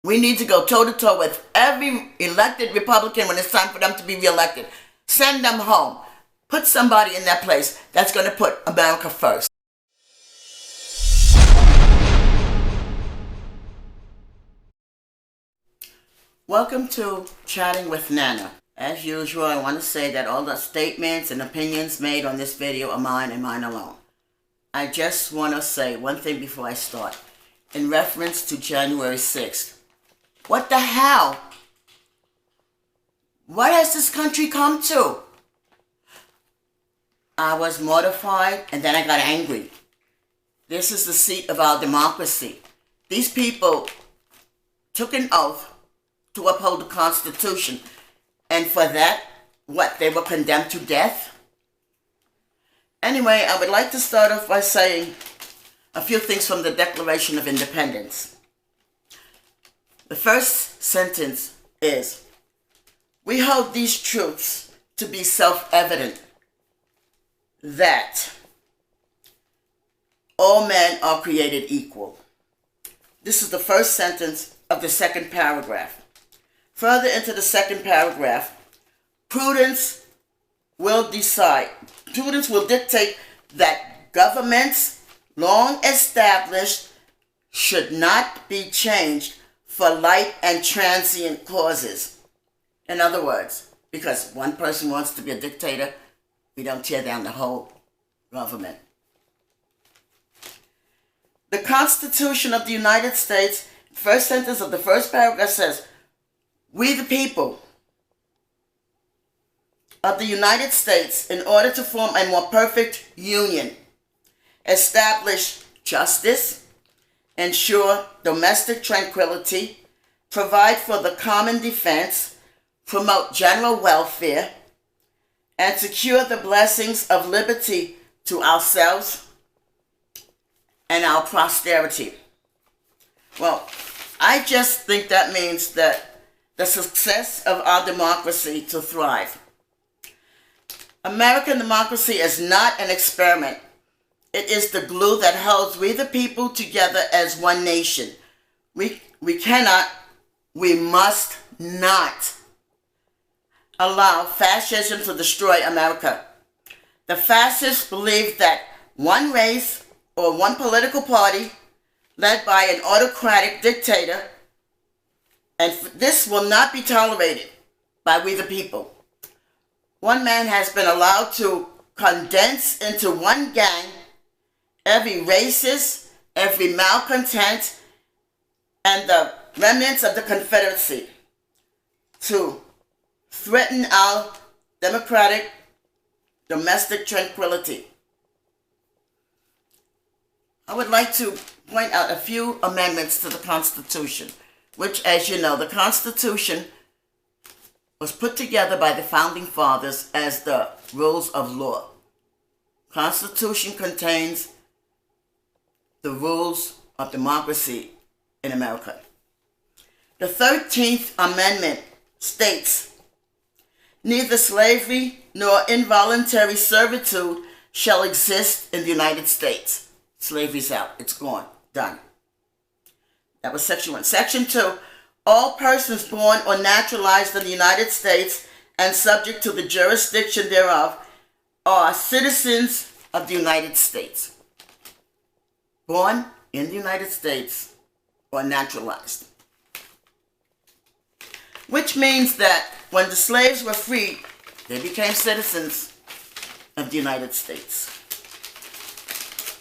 We need to go toe-to-toe with every elected Republican when it's time for them to be reelected. Send them home. Put somebody in that place that's going to put America first. Welcome to Chatting with NaNa. As usual, I want to say that all the statements and opinions made on this video are mine and mine alone. I just want to say one thing before I start. In reference to January 6th. What the hell? What has this country come to? I was mortified and then I got angry. This is the seat of our democracy. These people took an oath to uphold the Constitution. And for that, what, they were condemned to death? Anyway, I would like to start off by saying a few things from the Declaration of Independence. The first sentence is, we hold these truths to be self-evident, that all men are created equal. This is the first sentence of the second paragraph. Further into the second paragraph, prudence will dictate that governments long established should not be changed for light and transient causes. In other words, because one person wants to be a dictator, we don't tear down the whole government. The Constitution of the United States, first sentence of the first paragraph says, we the people of the United States, in order to form a more perfect union, establish justice, ensure domestic tranquility, provide for the common defense, promote general welfare, and secure the blessings of liberty to ourselves and our posterity. Well, I just think that means that the success of our democracy to thrive. American democracy is not an experiment. It is the glue that holds we the people together as one nation. We must not allow fascism to destroy America. The fascists believe that one race or one political party led by an autocratic dictator, and this will not be tolerated by we the people. One man has been allowed to condense into one gang every racist, every malcontent, and the remnants of the Confederacy to threaten our democratic domestic tranquility. I would like to point out a few amendments to the Constitution, which, as you know, the Constitution was put together by the Founding Fathers as the rules of law. Constitution contains the rules of democracy in America. The 13th Amendment states, neither slavery nor involuntary servitude shall exist in the United States. Slavery's out. It's gone. Done. That was Section 1. Section 2, all persons born or naturalized in the United States and subject to the jurisdiction thereof are citizens of the United States. Born in the United States or naturalized. Which means that when the slaves were freed, they became citizens of the United States.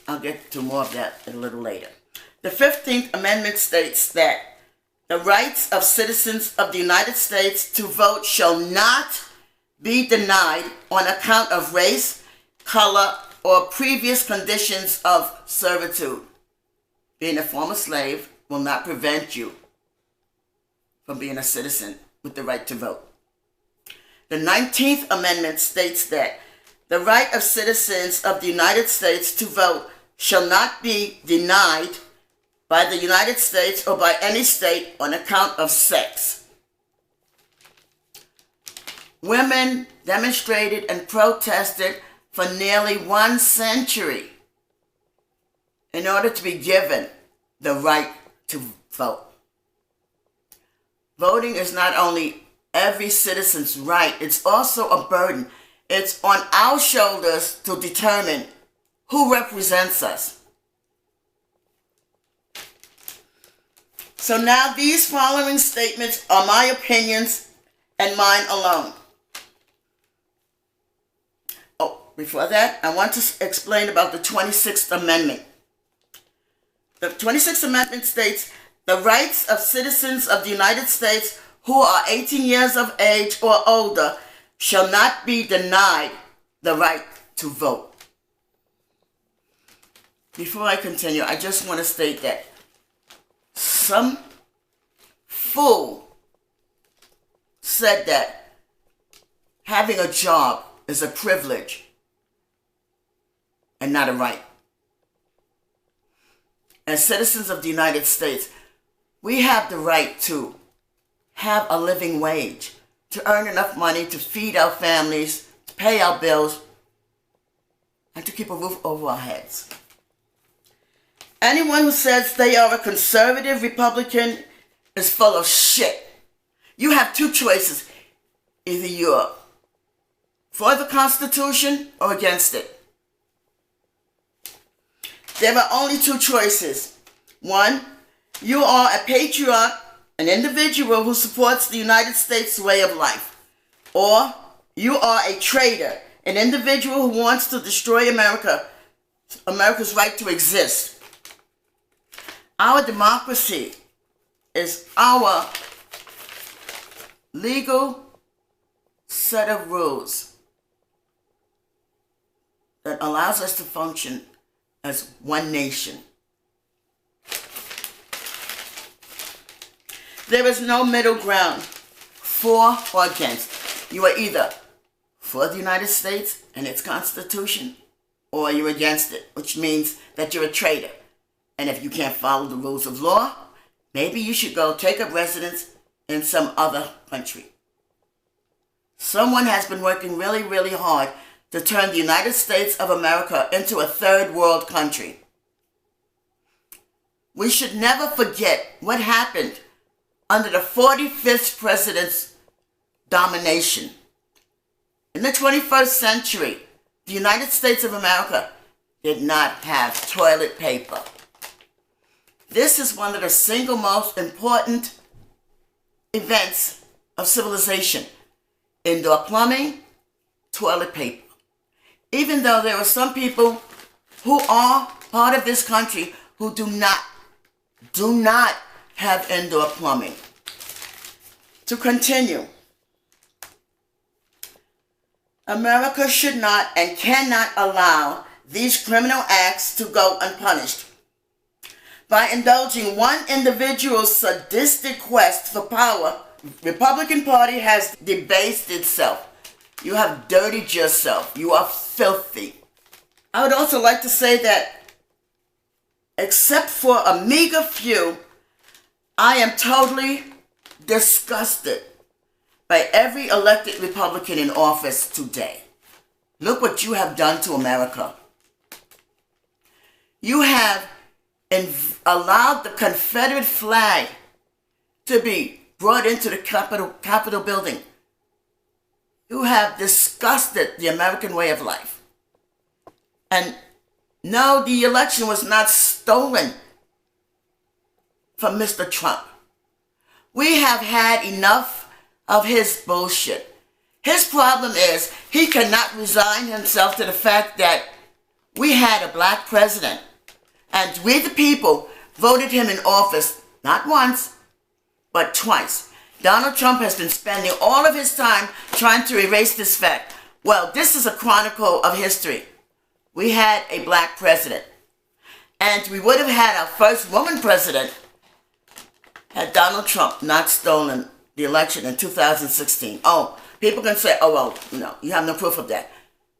I'll get to more of that a little later. The 15th Amendment states that the rights of citizens of the United States to vote shall not be denied on account of race, color, or previous conditions of servitude. Being a former slave will not prevent you from being a citizen with the right to vote. The 19th Amendment states that the right of citizens of the United States to vote shall not be denied by the United States or by any state on account of sex. Women demonstrated and protested for nearly 1 century in order to be given the right to vote. voting is not only every citizen's right, it's also a burden. It's on our shoulders to determine who represents us. So now these following statements are my opinions and mine alone. Oh, before that, I want to explain about the 26th Amendment. The 26th Amendment states, the rights of citizens of the United States who are 18 years of age or older shall not be denied the right to vote. Before I continue, I just want to state that some fool said that having a job is a privilege and not a right. As citizens of the United States, we have the right to have a living wage, to earn enough money to feed our families, to pay our bills, and to keep a roof over our heads. Anyone who says they are a conservative Republican is full of shit. You have two choices. Either you're for the Constitution or against it. There are only two choices. One, you are a patriot, an individual who supports the United States way of life. Or you are a traitor, an individual who wants to destroy America's right to exist. Our democracy is our legal set of rules that allows us to function as one nation. There is no middle ground, for or against. You are either for the United States and its Constitution, or you're against it, which means that you're a traitor. And if you can't follow the rules of law, maybe you should go take up residence in some other country. Someone has been working really, really hard to turn the United States of America into a third world country. We should never forget what happened under the 45th president's domination. In the 21st century, the United States of America did not have toilet paper. This is one of the single most important events of civilization. Indoor plumbing, toilet paper. Even though there are some people who are part of this country who do not have indoor plumbing. To continue, America should not and cannot allow these criminal acts to go unpunished. By indulging one individual's sadistic quest for power, the Republican Party has debased itself. You have dirtied yourself. You are filthy. I would also like to say that, except for a meager few, I am totally disgusted by every elected Republican in office today. Look what you have done to America. You have allowed the Confederate flag to be brought into the Capitol building. You have disgusted the American way of life. And no, the election was not stolen from Mr. Trump. We have had enough of his bullshit. His problem is he cannot resign himself to the fact that we had a black president. And we, the people, voted him in office not once, but twice. Donald Trump has been spending all of his time trying to erase this fact. Well, this is a chronicle of history. We had a black president. And we would have had our first woman president had Donald Trump not stolen the election in 2016. Oh, people can say, oh, well, no, you have no proof of that.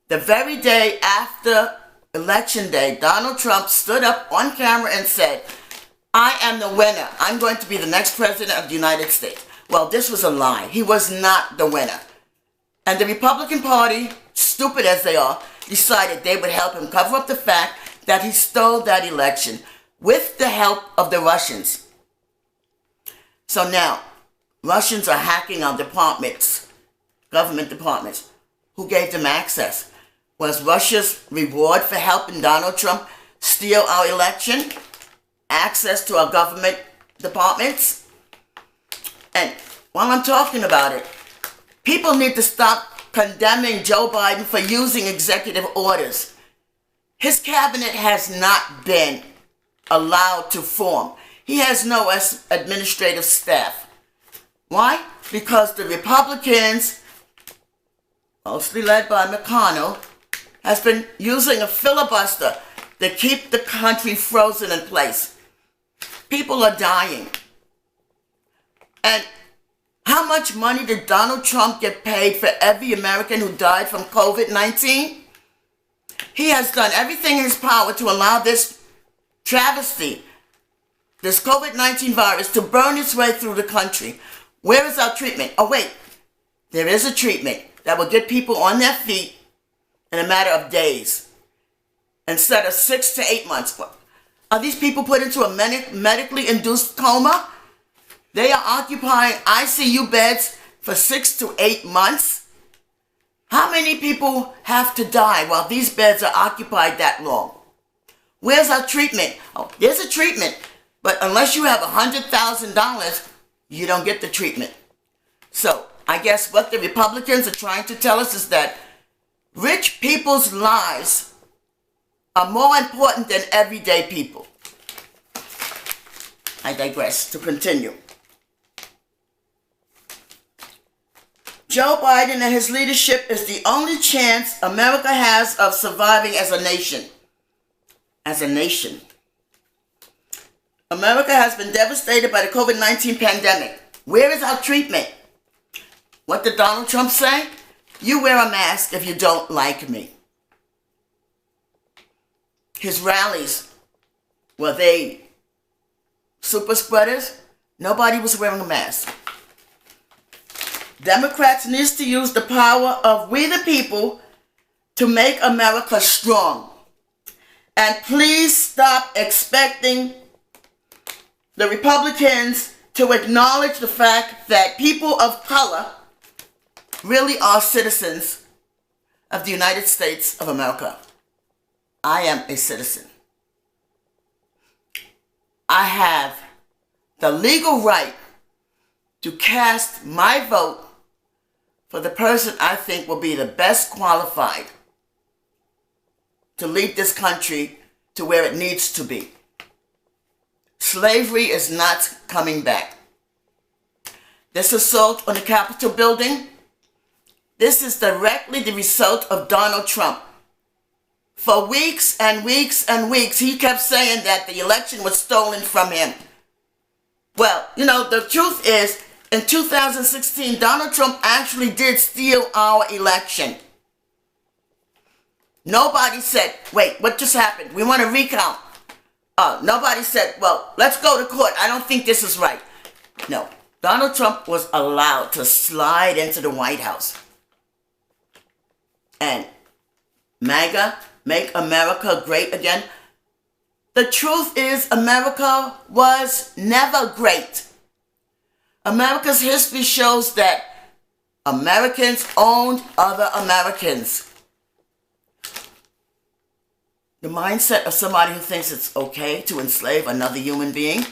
The very day after Election Day, Donald Trump stood up on camera and said, I am the winner. I'm going to be the next president of the United States. Well, this was a lie. He was not the winner. And the Republican Party, stupid as they are, decided they would help him cover up the fact that he stole that election with the help of the Russians. So now, Russians are hacking our departments, government departments. Who gave them access? Was Russia's reward for helping Donald Trump steal our election? Access to our government departments? And while I'm talking about it, people need to stop condemning Joe Biden for using executive orders. His cabinet has not been allowed to form. He has no administrative staff. Why? Because the Republicans, mostly led by McConnell, has been using a filibuster to keep the country frozen in place. People are dying. And how much money did Donald Trump get paid for every American who died from COVID-19? He has done everything in his power to allow this travesty, this COVID-19 virus, to burn its way through the country. Where is our treatment? Oh, wait. There is a treatment that will get people on their feet in a matter of days instead of 6 to 8 months. Are these people put into a medically induced coma? They are occupying ICU beds for 6 to 8 months. How many people have to die while these beds are occupied that long? Where's our treatment? Oh, there's a treatment, but unless you have $100,000, you don't get the treatment. So I guess what the Republicans are trying to tell us is that rich people's lives are more important than everyday people. I digress. To continue. Joe Biden and his leadership is the only chance America has of surviving as a nation. As a nation. America has been devastated by the COVID-19 pandemic. Where is our treatment? What did Donald Trump say? You wear a mask if you don't like me. His rallies, were they super spreaders? Nobody was wearing a mask. Democrats need to use the power of we the people to make America strong. And please stop expecting the Republicans to acknowledge the fact that people of color really are citizens of the United States of America. I am a citizen. I have the legal right to cast my vote for the person I think will be the best qualified to lead this country to where it needs to be. Slavery is not coming back. This assault on the Capitol building, this is directly the result of Donald Trump. For weeks and weeks and weeks, he kept saying that the election was stolen from him. Well, the truth is, in 2016, Donald Trump actually did steal our election. Nobody said, wait, what just happened? We want to recount. Nobody said, well, let's go to court. I don't think this is right. No, Donald Trump was allowed to slide into the White House. And MAGA, Make America Great Again. The truth is, America was never great. America's history shows that Americans owned other Americans. The mindset of somebody who thinks it's okay to enslave another human being,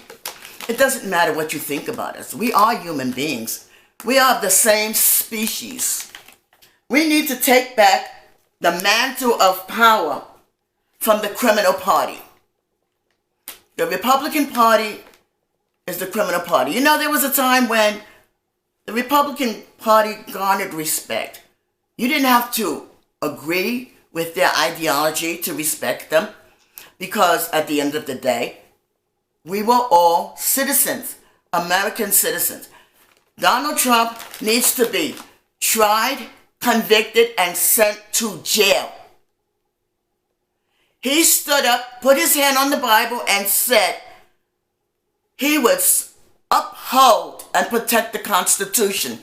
it doesn't matter what you think about us. We are human beings. We are the same species. We need to take back the mantle of power from the criminal party. The Republican Party is the criminal party. There was a time when the Republican Party garnered respect. You didn't have to agree with their ideology to respect them, because at the end of the day, we were all citizens, American citizens. Donald Trump needs to be tried, convicted, and sent to jail. He stood up, put his hand on the Bible, and said he would uphold and protect the Constitution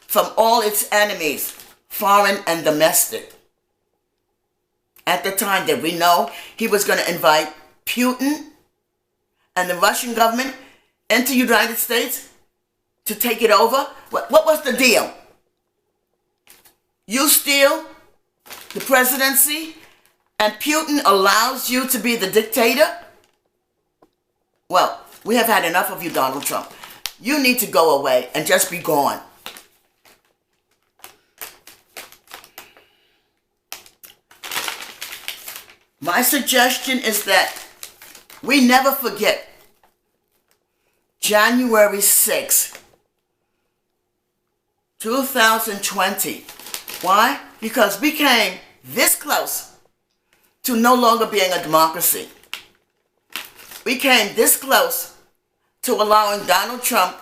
from all its enemies, foreign and domestic. At the time, did we know he was going to invite Putin and the Russian government into the United States to take it over? What was the deal? You steal the presidency and Putin allows you to be the dictator? Well, we have had enough of you, Donald Trump. You need to go away and just be gone. My suggestion is that we never forget January 6, 2020. Why? Because we came this close to no longer being a democracy. We came this close to allowing Donald Trump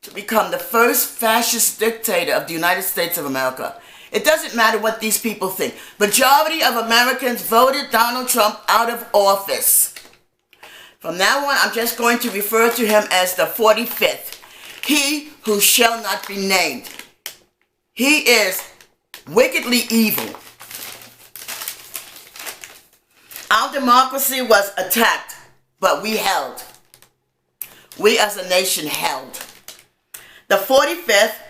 to become the first fascist dictator of the United States of America. It doesn't matter what these people think. Majority of Americans voted Donald Trump out of office. From now on, I'm just going to refer to him as the 45th. He who shall not be named. He is wickedly evil. Our democracy was attacked, but we held. We as a nation held. The 45th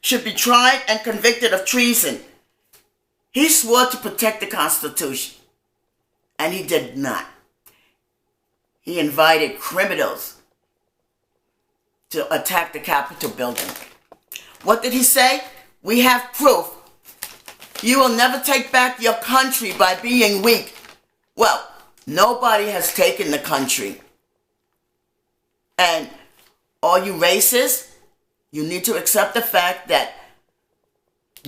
should be tried and convicted of treason. He swore to protect the Constitution, and he did not. He invited criminals to attack the Capitol building. What did he say? We have proof. You will never take back your country by being weak. Well, nobody has taken the country. And all you racists, you need to accept the fact that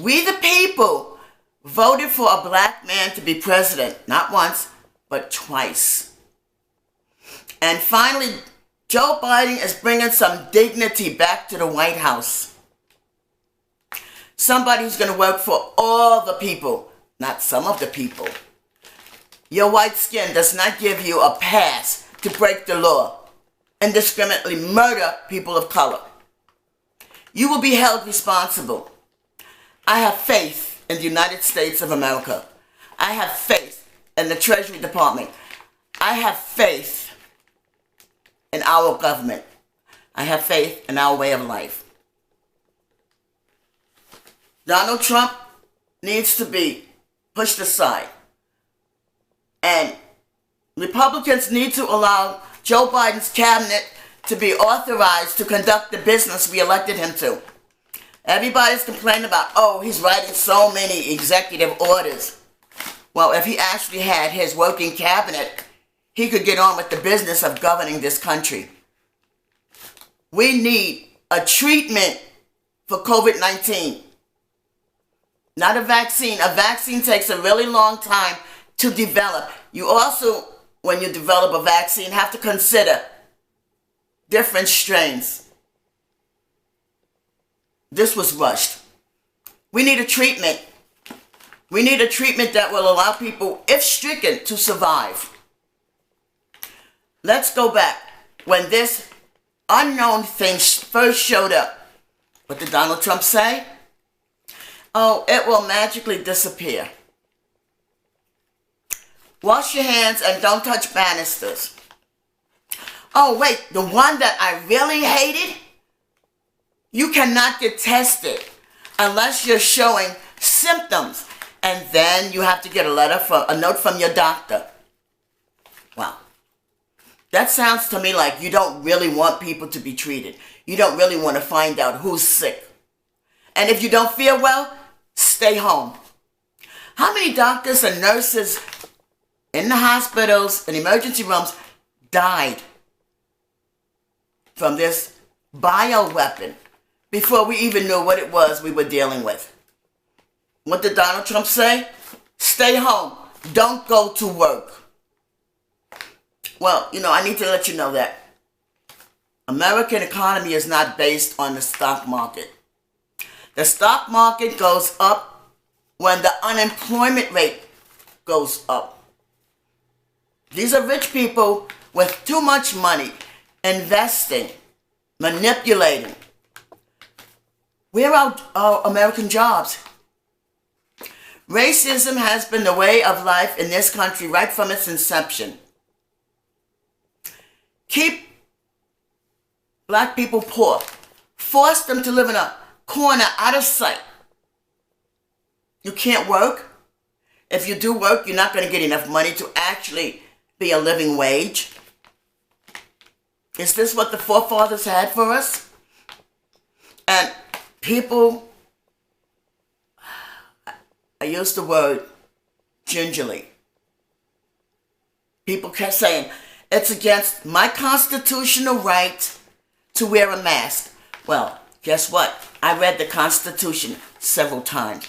we the people voted for a black man to be president, not once, but twice. And finally, Joe Biden is bringing some dignity back to the White House. Somebody who's going to work for all the people, not some of the people. Your white skin does not give you a pass to break the law and indiscriminately murder people of color. You will be held responsible. I have faith in the United States of America. I have faith in the Treasury Department. I have faith in our government. I have faith in our way of life. Donald Trump needs to be pushed aside. And Republicans need to allow Joe Biden's cabinet to be authorized to conduct the business we elected him to. Everybody's complaining about, oh, he's writing so many executive orders. Well, if he actually had his working cabinet, he could get on with the business of governing this country. We need a treatment for COVID-19. Not a vaccine. A vaccine takes a really long time to develop. You also, when you develop a vaccine, have to consider different strains. This was rushed. We need a treatment. We need a treatment that will allow people, if stricken, to survive. Let's go back. When this unknown thing first showed up, what did Donald Trump say? Oh, it will magically disappear. Wash your hands and don't touch banisters. Oh, wait, the one that I really hated? You cannot get tested unless you're showing symptoms. And then you have to get a note from your doctor. Wow. That sounds to me like you don't really want people to be treated. You don't really want to find out who's sick. And if you don't feel well, stay home. How many doctors and nurses in the hospitals and emergency rooms died from this bioweapon before we even knew what it was we were dealing with? What did Donald Trump say? Stay home. Don't go to work. Well, I need to let you know that American economy is not based on the stock market. The stock market goes up when the unemployment rate goes up. These are rich people with too much money, investing, manipulating. Where are our American jobs? Racism has been the way of life in this country right from its inception. keep black people poor, force them to live in a corner out of sight. You can't work. If you do work, you're not going to get enough money to actually be a living wage. Is this what the forefathers had for us? And people, I use the word gingerly. People kept saying, it's against my constitutional right to wear a mask. Well, guess what? I read the Constitution several times.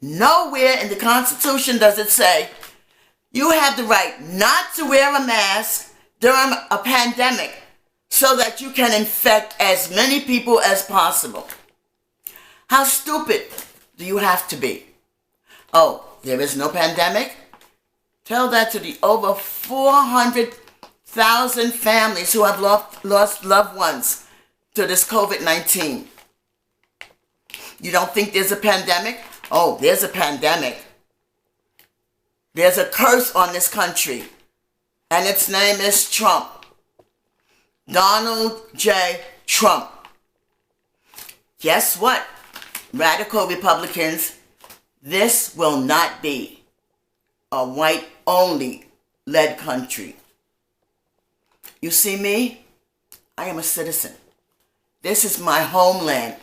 Nowhere in the Constitution does it say you have the right not to wear a mask during a pandemic so that you can infect as many people as possible. How stupid do you have to be? Oh, there is no pandemic? Tell that to the over 400,000 families who have lost loved ones to this COVID-19. You don't think there's a pandemic? Oh, there's a pandemic. There's a curse on this country, and its name is Trump. Donald J. Trump. Guess what, radical Republicans? This will not be a white-only led country. You see me? I am a citizen. This is my homeland.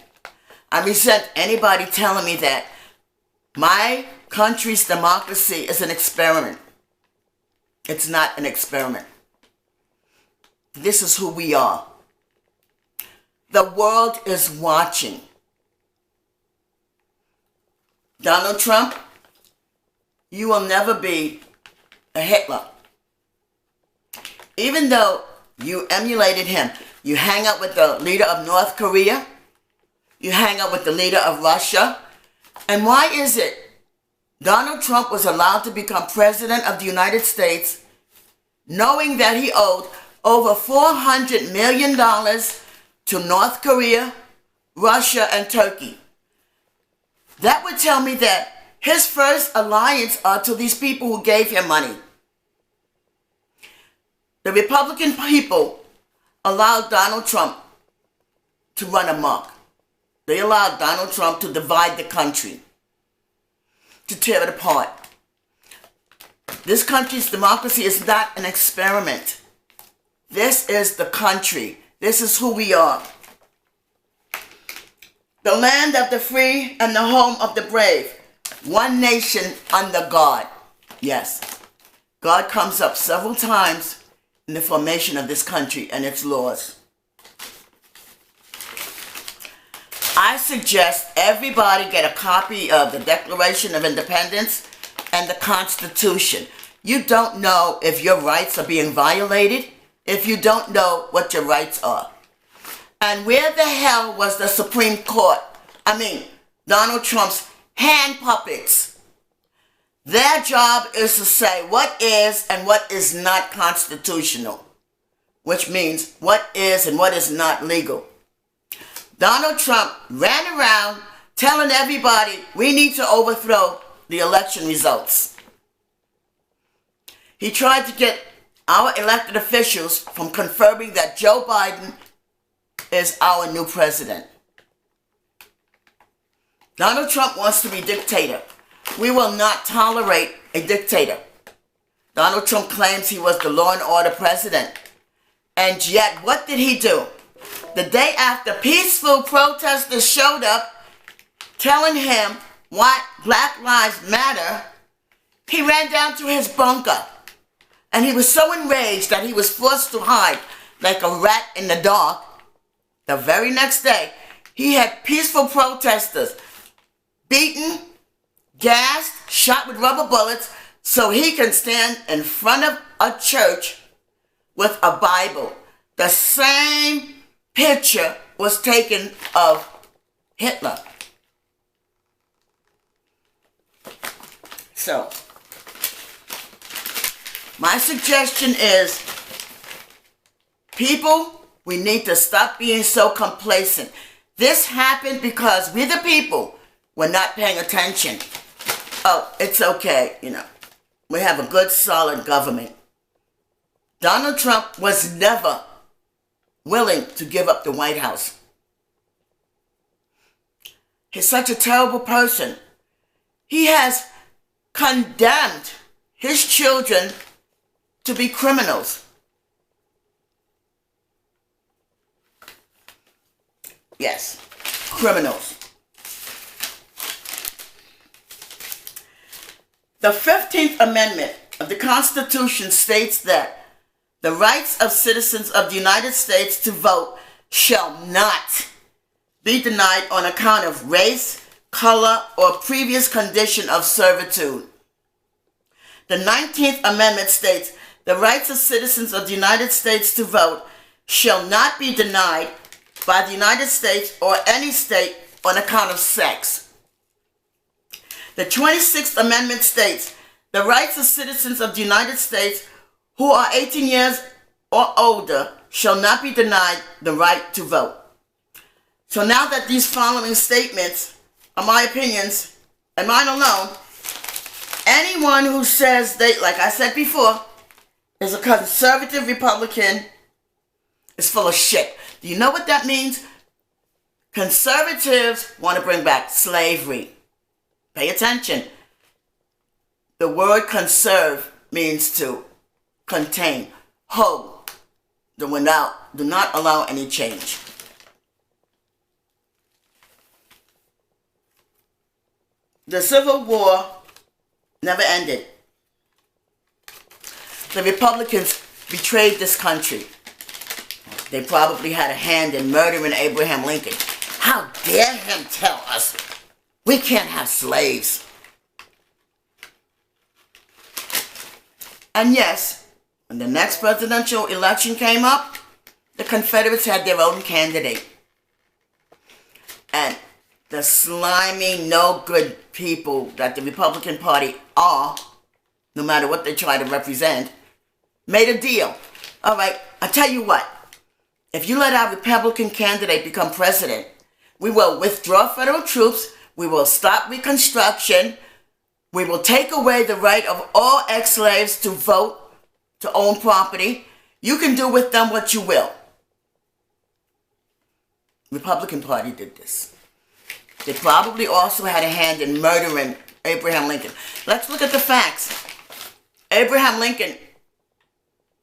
I resent anybody telling me that my country's democracy is an experiment. It's not an experiment. This is who we are. The world is watching. Donald Trump, you will never be a Hitler. Even though you emulated him, you hang out with the leader of North Korea, you hang out with the leader of Russia. And why is it Donald Trump was allowed to become president of the United States knowing that he owed over $400 million to North Korea, Russia, and Turkey? That would tell me that his first alliance are to these people who gave him money. The Republican people allowed Donald Trump to run amok. They allowed Donald Trump to divide the country, to tear it apart. This country's democracy is not an experiment. This is the country. This is who we are. The land of the free and the home of the brave. One nation under God. Yes, God comes up several times in the formation of this country and its laws. I suggest everybody get a copy of the Declaration of Independence and the Constitution. You don't know if your rights are being violated, if you don't know what your rights are. And where the hell was the Supreme Court? Donald Trump's hand puppets. Their job is to say what is and what is not constitutional, which means what is and what is not legal. Donald Trump ran around telling everybody we need to overthrow the election results. He tried to get our elected officials from confirming that Joe Biden is our new president. Donald Trump wants to be dictator. We will not tolerate a dictator. Donald Trump claims he was the law and order president. And yet, what did he do? The day after peaceful protesters showed up telling him why Black Lives Matter, he ran down to his bunker. And he was so enraged that he was forced to hide like a rat in the dark. The very next day, he had peaceful protesters beaten, gassed, shot with rubber bullets so he can stand in front of a church with a Bible. The same picture was taken of Hitler. So, my suggestion is, people, we need to stop being so complacent. This happened because we the people were not paying attention. Oh, it's okay, we have a good, solid government. Donald Trump was never willing to give up the White House. He's such a terrible person. He has condemned his children to be criminals. Yes, criminals. The 15th Amendment of the Constitution states that the rights of citizens of the United States to vote shall not be denied on account of race, color, or previous condition of servitude. The 19th Amendment states the rights of citizens of the United States to vote shall not be denied by the United States or any state on account of sex. The 26th Amendment states the rights of citizens of the United States who are 18 years or older shall not be denied the right to vote. So now that these following statements are my opinions and mine alone, anyone who says they, like I said before, is a conservative Republican is full of shit. Do you know what that means? Conservatives want to bring back slavery. Pay attention. The word conserve means to contain, hold, do not allow any change. The Civil War never ended. The Republicans betrayed this country. They probably had a hand in murdering Abraham Lincoln. How dare him tell us we can't have slaves? And yes, when the next presidential election came up, the Confederates had their own candidate. And the slimy, no good people that the Republican Party are, no matter what they try to represent, made a deal. All right, I tell you what. If you let our Republican candidate become president, we will withdraw federal troops, we will stop Reconstruction, we will take away the right of all ex-slaves to vote, to own property. You can do with them what you will. Republican Party did this. They probably also had a hand in murdering Abraham Lincoln. Let's look at the facts. Abraham Lincoln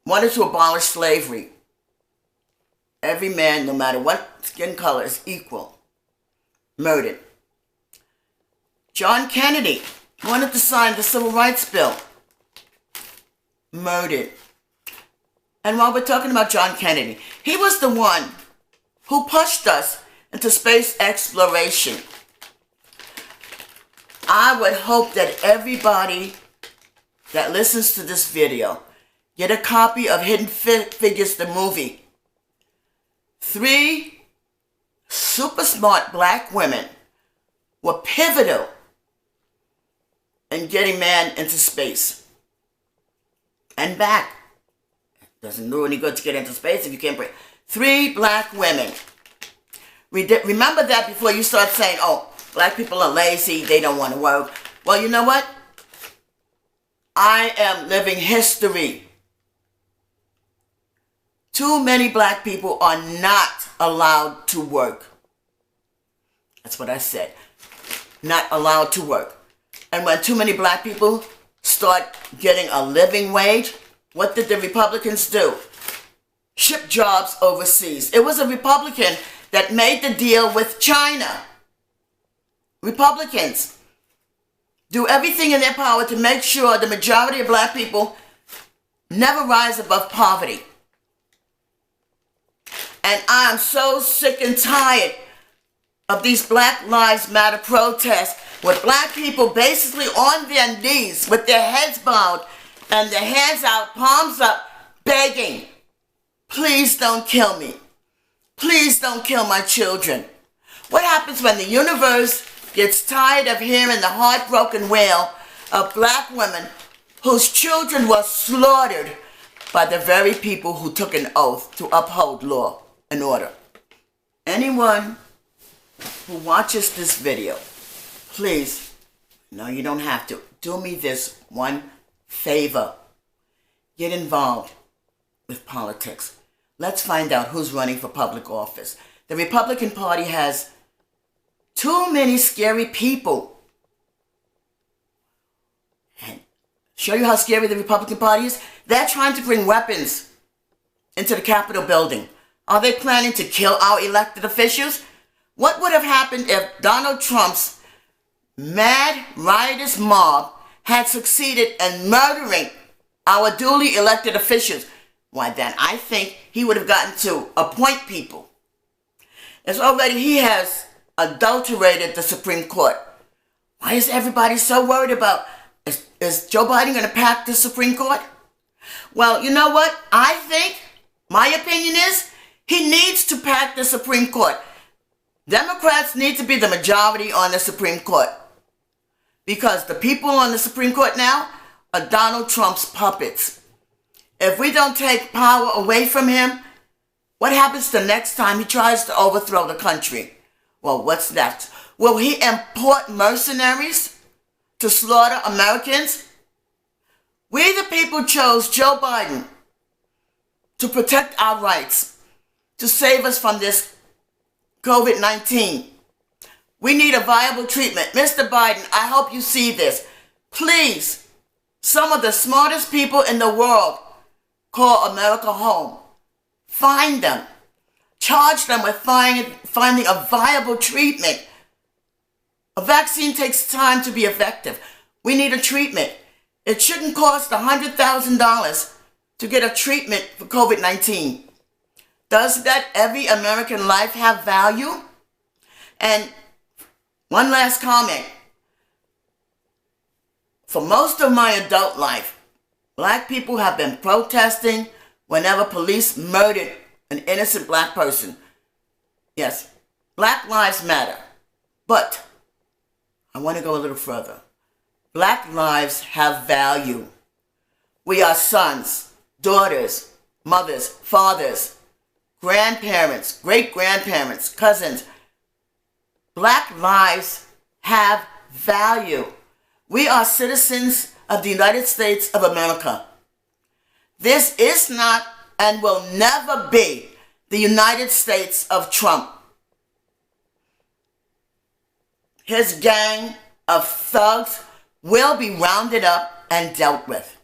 wanted to abolish slavery. Every man, no matter what skin color, is equal. Murdered. John Kennedy wanted to sign the Civil Rights Bill. Murdered. And while we're talking about John Kennedy, he was the one who pushed us into space exploration. I would hope that everybody that listens to this video get a copy of Hidden Figures, the movie. 3 super smart black women were pivotal in getting man into space and back. Doesn't do any good to get into space if you can't breathe. 3 black women. Remember that before you start saying, oh, black people are lazy, they don't want to work. Well, you know what? I am living history. Too many black people are not allowed to work. That's what I said. Not allowed to work. And when too many black people start getting a living wage, what did the Republicans do? Ship jobs overseas. It was a Republican that made the deal with China. Republicans do everything in their power to make sure the majority of black people never rise above poverty. And I am so sick and tired of these Black Lives Matter protests with black people basically on their knees with their heads bowed and their hands out, palms up, begging, please don't kill me. Please don't kill my children. What happens when the universe gets tired of hearing the heartbroken wail of black women whose children were slaughtered by the very people who took an oath to uphold law and order? Anyone who watches this video, please, no, you don't have to, do me this one favor. Get involved with politics. let's find out who's running for public office. The Republican Party has too many scary people. And show you how scary the Republican Party is? They're trying to bring weapons into the Capitol building. Are they planning to kill our elected officials? What would have happened if Donald Trump's mad, riotous mob had succeeded in murdering our duly elected officials? Why, then I think he would have gotten to appoint people. As already he has adulterated the Supreme Court. Why is everybody so worried about, is Joe Biden going to pack the Supreme Court? Well, you know what? I think, my opinion is, he needs to pack the Supreme Court. Democrats need to be the majority on the Supreme Court. Because the people on the Supreme Court now are Donald Trump's puppets. If we don't take power away from him, what happens the next time he tries to overthrow the country? Well, what's next? Will he import mercenaries to slaughter Americans? We the people chose Joe Biden to protect our rights, to save us from this COVID-19. We need a viable treatment. Mr. Biden, I hope you see this. Please, some of the smartest people in the world call America home. Find them. Charge them with finding a viable treatment. A vaccine takes time to be effective. We need a treatment. It shouldn't cost $100,000 to get a treatment for COVID-19. Does that every American life have value? And one last comment. For most of my adult life, black people have been protesting whenever police murdered an innocent black person. Yes, Black Lives Matter. But I want to go a little further. Black lives have value. We are sons, daughters, mothers, fathers, grandparents, great-grandparents, cousins. Black lives have value. We are citizens of the United States of America. This is not and will never be the United States of Trump. His gang of thugs will be rounded up and dealt with.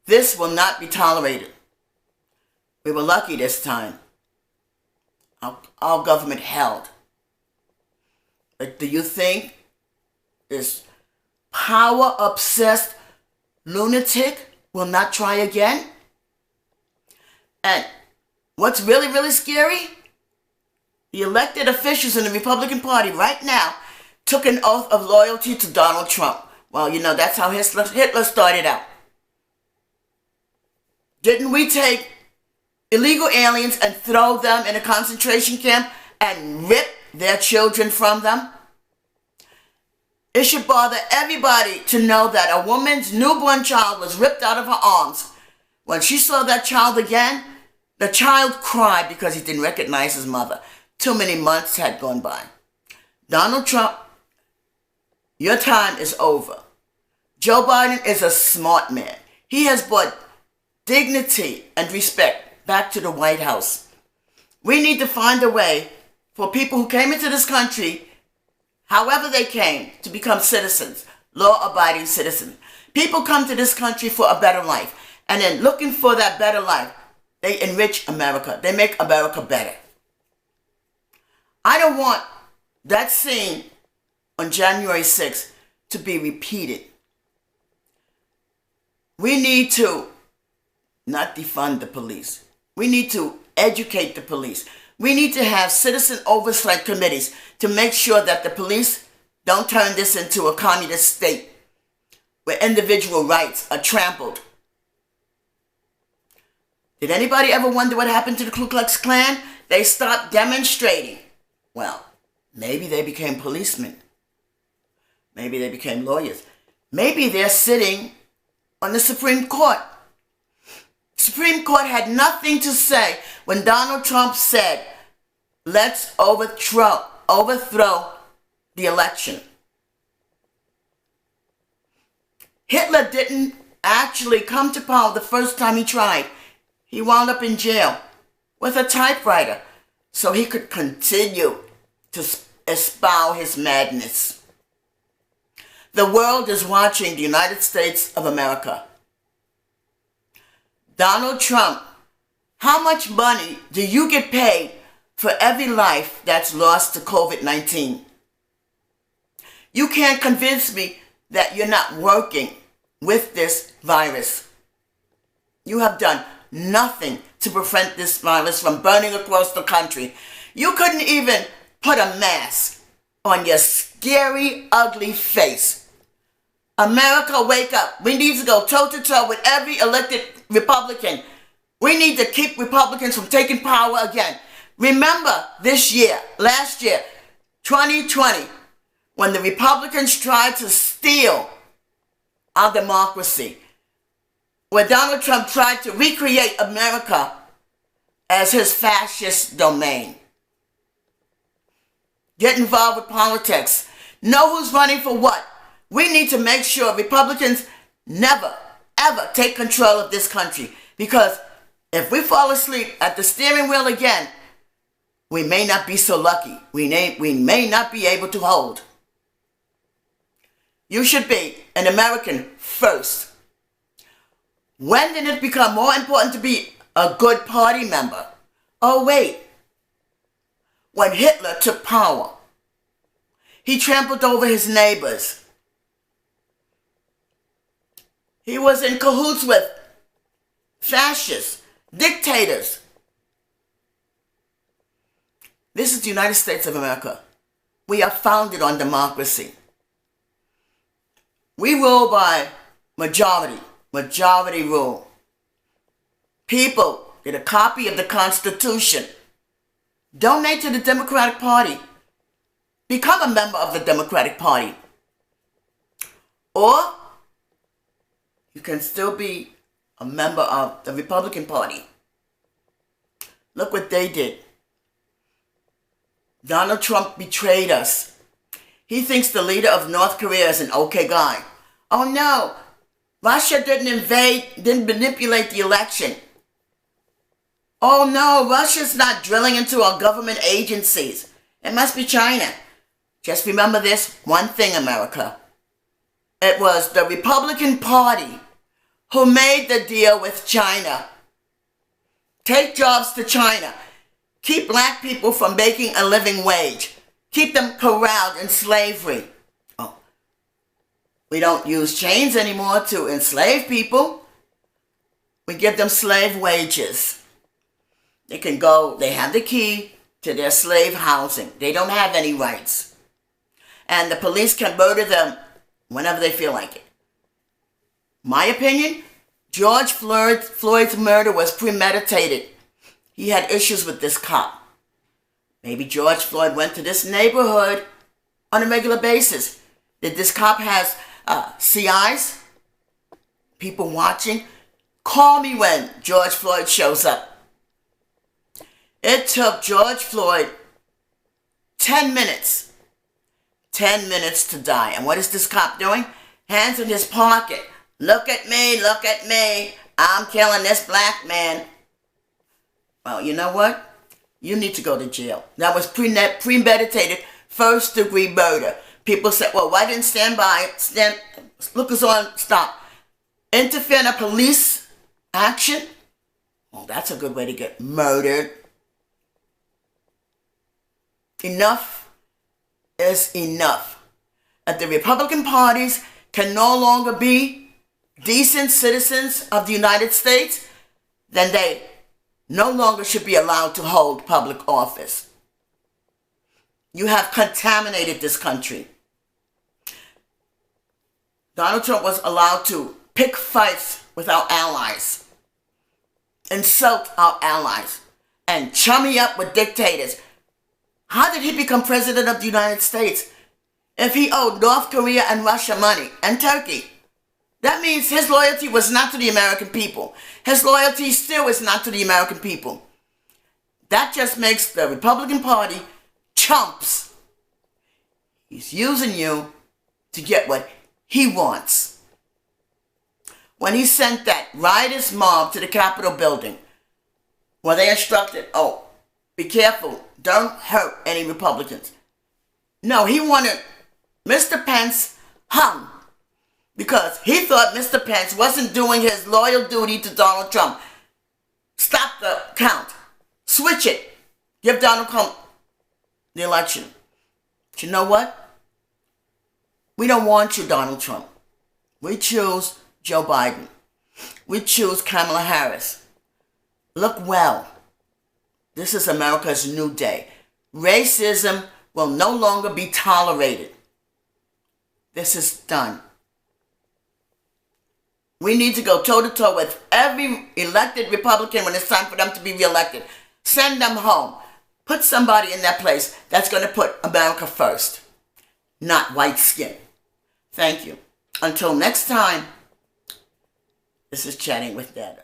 This will not be tolerated. We were lucky this time. Our government held. But do you think this power-obsessed lunatic will not try again? And what's really, really scary? The elected officials in the Republican Party right now took an oath of loyalty to Donald Trump. Well, you know, that's how Hitler started out. Didn't we take illegal aliens and throw them in a concentration camp and rip their children from them? It should bother everybody to know that a woman's newborn child was ripped out of her arms. When she saw that child again, the child cried because he didn't recognize his mother. Too many months had gone by. Donald Trump, your time is over. Joe Biden is a smart man. He has brought dignity and respect back to the White House. We need to find a way for people who came into this country, however they came, to become citizens, law-abiding citizens. People come to this country for a better life. And then looking for that better life, they enrich America. They make America better. I don't want that scene on January 6th to be repeated. We need to not defund the police. We need to educate the police. We need to have citizen oversight committees to make sure that the police don't turn this into a communist state where individual rights are trampled. Did anybody ever wonder what happened to the Ku Klux Klan? They stopped demonstrating. Well, maybe they became policemen. Maybe they became lawyers. Maybe they're sitting on the Supreme Court. Supreme Court had nothing to say when Donald Trump said, let's overthrow the election. Hitler didn't actually come to power the first time he tried. He wound up in jail with a typewriter so he could continue to espouse his madness. The world is watching the United States of America. Donald Trump, how much money do you get paid for every life that's lost to COVID-19? You can't convince me that you're not working with this virus. You have done nothing to prevent this virus from burning across the country. You couldn't even put a mask on your scary, ugly face. America, wake up. We need to go toe-to-toe with every elected Republican. We need to keep Republicans from taking power again. Remember last year, 2020, when the Republicans tried to steal our democracy, when Donald Trump tried to recreate America as his fascist domain. Get involved with politics. Know who's running for what. We need to make sure Republicans never, ever take control of this country. Because if we fall asleep at the steering wheel again, we may not be so lucky. We may not be able to hold. You should be an American first. When did it become more important to be a good party member? Oh, wait. When Hitler took power, he trampled over his neighbors. He was in cahoots with fascists, dictators. This is the United States of America. We are founded on democracy. We rule by majority rule. People get a copy of the Constitution. Donate to the Democratic Party. Become a member of the Democratic Party. Or you can still be a member of the Republican Party. Look what they did. Donald Trump betrayed us. He thinks the leader of North Korea is an okay guy. Oh no, Russia didn't manipulate the election. Oh no, Russia's not drilling into our government agencies. It must be China. Just remember this one thing, America. It was the Republican Party who made the deal with China. Take jobs to China. Keep black people from making a living wage. Keep them corralled in slavery. Oh, we don't use chains anymore to enslave people. We give them slave wages. They can go, they have the key to their slave housing. They don't have any rights. And the police can murder them whenever they feel like it. My opinion, George Floyd's murder was premeditated. He had issues with this cop. Maybe George Floyd went to this neighborhood on a regular basis. Did this cop have CIs? People watching? Call me when George Floyd shows up. It took George Floyd 10 minutes. 10 minutes to die. And what is this cop doing? Hands in his pocket. Look at me, look at me. I'm killing this black man. Well, you know what? You need to go to jail. That was premeditated first-degree murder. People said, well, why didn't look us on, stop. Interfere in a police action? Well, that's a good way to get murdered. Enough is enough. If the Republican parties can no longer be decent citizens of the United States, then they no longer should be allowed to hold public office. You have contaminated this country. Donald Trump was allowed to pick fights with our allies, insult our allies, and chummy up with dictators. How did he become president of the United States if he owed North Korea and Russia money and Turkey? That means his loyalty was not to the American people. His loyalty still is not to the American people. That just makes the Republican Party chumps. He's using you to get what he wants. When he sent that riotous mob to the Capitol building, Well, they instructed, oh, be careful, don't hurt any Republicans. No, he wanted Mr. Pence hung because he thought Mr. Pence wasn't doing his loyal duty to Donald Trump. Stop the count. Switch it. Give Donald Trump the election. But you know what? We don't want you, Donald Trump. We choose Joe Biden. We choose Kamala Harris. Look well. This is America's new day. Racism will no longer be tolerated. This is done. We need to go toe-to-toe with every elected Republican when it's time for them to be reelected. Send them home. Put somebody in that place that's going to put America first, not white skin. Thank you. Until next time, this is Chatting with NaNa.